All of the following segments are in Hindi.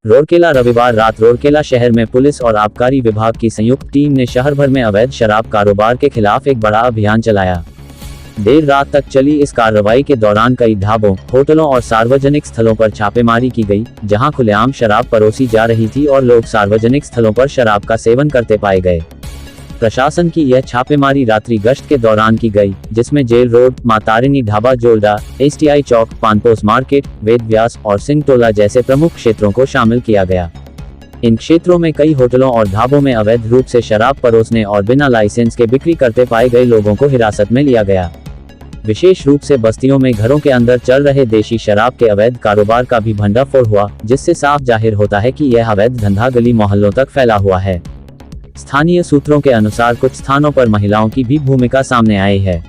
रूरकेला रविवार रात रूरकेला शहर में पुलिस और आबकारी विभाग की संयुक्त टीम ने शहर भर में अवैध शराब कारोबार के खिलाफ एक बड़ा अभियान चलाया। देर रात तक चली इस कार्रवाई के दौरान कई ढाबों, होटलों और सार्वजनिक स्थलों पर छापेमारी की गई, जहां खुलेआम शराब परोसी जा रही थी और लोग सार्वजनिक स्थलों पर शराब का सेवन करते पाए गए। प्रशासन की यह छापेमारी रात्रि गश्त के दौरान की गई, जिसमें जेल रोड, मां तारिणी ढाबा जोल्डा, एसटीआई चौक, पानपोस मार्केट, वेद व्यास और सिंह टोला जैसे प्रमुख क्षेत्रों को शामिल किया गया। इन क्षेत्रों में कई होटलों और ढाबों में अवैध रूप से शराब परोसने और बिना लाइसेंस के बिक्री करते पाए गए लोगों को हिरासत में लिया गया। विशेष रूप से बस्तियों में घरों के अंदर चल रहे देशी शराब के अवैध कारोबार का भी भंडाफोड़ हुआ, जिससे साफ जाहिर होता है कि यह अवैध धंधा गली मोहल्लों तक फैला हुआ है। स्थानीय सूत्रों के अनुसार कुछ स्थानों पर महिलाओं की भी भूमिका सामने आई है।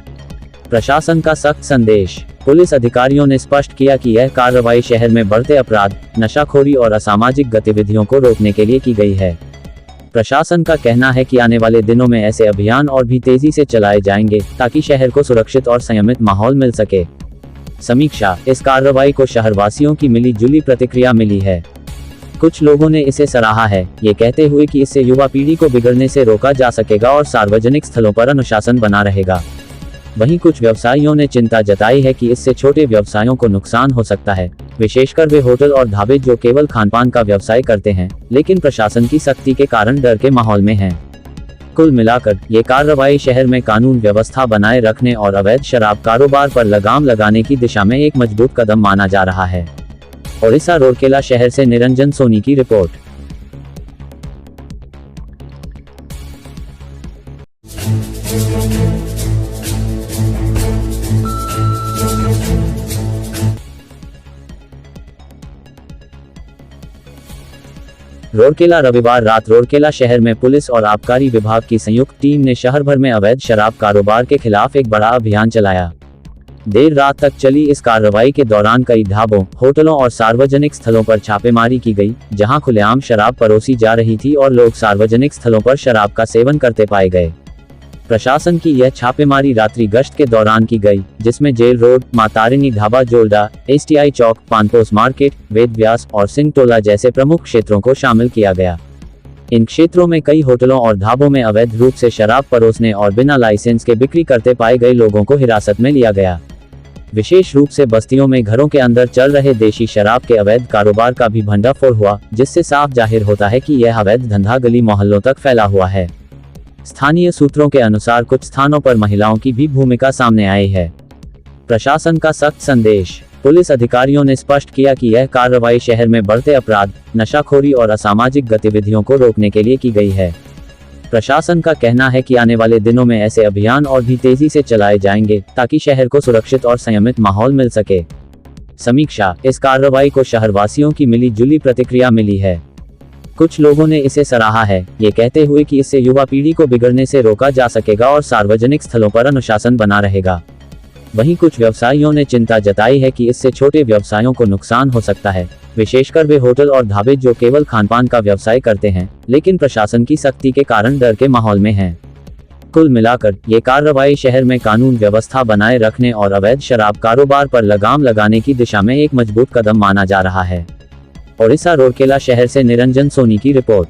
प्रशासन का सख्त संदेश। पुलिस अधिकारियों ने स्पष्ट किया कि यह कार्रवाई शहर में बढ़ते अपराध, नशाखोरी और असामाजिक गतिविधियों को रोकने के लिए की गई है। प्रशासन का कहना है कि आने वाले दिनों में ऐसे अभियान और भी तेजी से चलाए जाएंगे, ताकि शहर को सुरक्षित और संयमित माहौल मिल सके। समीक्षा। इस कार्रवाई को शहरवासियों की मिली जुली प्रतिक्रिया मिली है। कुछ लोगों ने इसे सराहा है, ये कहते हुए कि इससे युवा पीढ़ी को बिगड़ने से रोका जा सकेगा और सार्वजनिक स्थलों पर अनुशासन बना रहेगा। वहीं कुछ व्यवसायियों ने चिंता जताई है कि इससे छोटे व्यवसायों को नुकसान हो सकता है, विशेषकर वे होटल और ढाबे जो केवल खानपान का व्यवसाय करते हैं, लेकिन प्रशासन की सख्ती के कारण डर के माहौल में हैं। कुल मिलाकर ये कार्रवाई शहर में कानून व्यवस्था बनाए रखने और अवैध शराब कारोबार पर लगाम लगाने की दिशा में एक मजबूत कदम माना जा रहा है। ओडिशा रूरकेला शहर से निरंजन सोनी की रिपोर्ट। रूरकेला रविवार रात रूरकेला शहर में पुलिस और आबकारी विभाग की संयुक्त टीम ने शहर भर में अवैध शराब कारोबार के खिलाफ एक बड़ा अभियान चलाया। देर रात तक चली इस कार्रवाई के दौरान कई ढाबों, होटलों और सार्वजनिक स्थलों पर छापेमारी की गई, जहां खुलेआम शराब परोसी जा रही थी और लोग सार्वजनिक स्थलों पर शराब का सेवन करते पाए गए। प्रशासन की यह छापेमारी रात्रि गश्त के दौरान की गई, जिसमें जेल रोड, मां तारिणी ढाबा जोल्डा, एसटीआई चौक, पानपोस मार्केट, वेद व्यास और सिंह टोला जैसे प्रमुख क्षेत्रों को शामिल किया गया। इन क्षेत्रों में कई होटलों और ढाबों में अवैध रूप से शराब परोसने और बिना लाइसेंस के बिक्री करते पाए गए लोगों को हिरासत में लिया गया। विशेष रूप से बस्तियों में घरों के अंदर चल रहे देशी शराब के अवैध कारोबार का भी भंडाफोड़ हुआ, जिससे साफ जाहिर होता है कि यह अवैध धंधा गली मोहल्लों तक फैला हुआ है। स्थानीय सूत्रों के अनुसार कुछ स्थानों पर महिलाओं की भी भूमिका सामने आई है। प्रशासन का सख्त संदेश। पुलिस अधिकारियों ने स्पष्ट किया कि यह कार्रवाई शहर में बढ़ते अपराध, नशाखोरी और असामाजिक गतिविधियों को रोकने के लिए की गई है। प्रशासन का कहना है कि आने वाले दिनों में ऐसे अभियान और भी तेजी से चलाए जाएंगे, ताकि शहर को सुरक्षित और संयमित माहौल मिल सके। समीक्षा। इस कार्रवाई को शहरवासियों की मिली जुली प्रतिक्रिया मिली है। कुछ लोगों ने इसे सराहा है, ये कहते हुए कि इससे युवा पीढ़ी को बिगड़ने से रोका जा सकेगा और सार्वजनिक स्थलों पर अनुशासन बना रहेगा। वहीं कुछ व्यवसायियों ने चिंता जताई है कि इससे छोटे व्यवसायों को नुकसान हो सकता है, विशेषकर वे होटल और ढाबे जो केवल खानपान का व्यवसाय करते हैं, लेकिन प्रशासन की सख्ती के कारण डर के माहौल में हैं। कुल मिलाकर ये कार्रवाई शहर में कानून व्यवस्था बनाए रखने और अवैध शराब कारोबार पर लगाम लगाने की दिशा में एक मजबूत कदम माना जा रहा है। ओडिशा रूरकेला शहर से निरंजन सोनी की रिपोर्ट।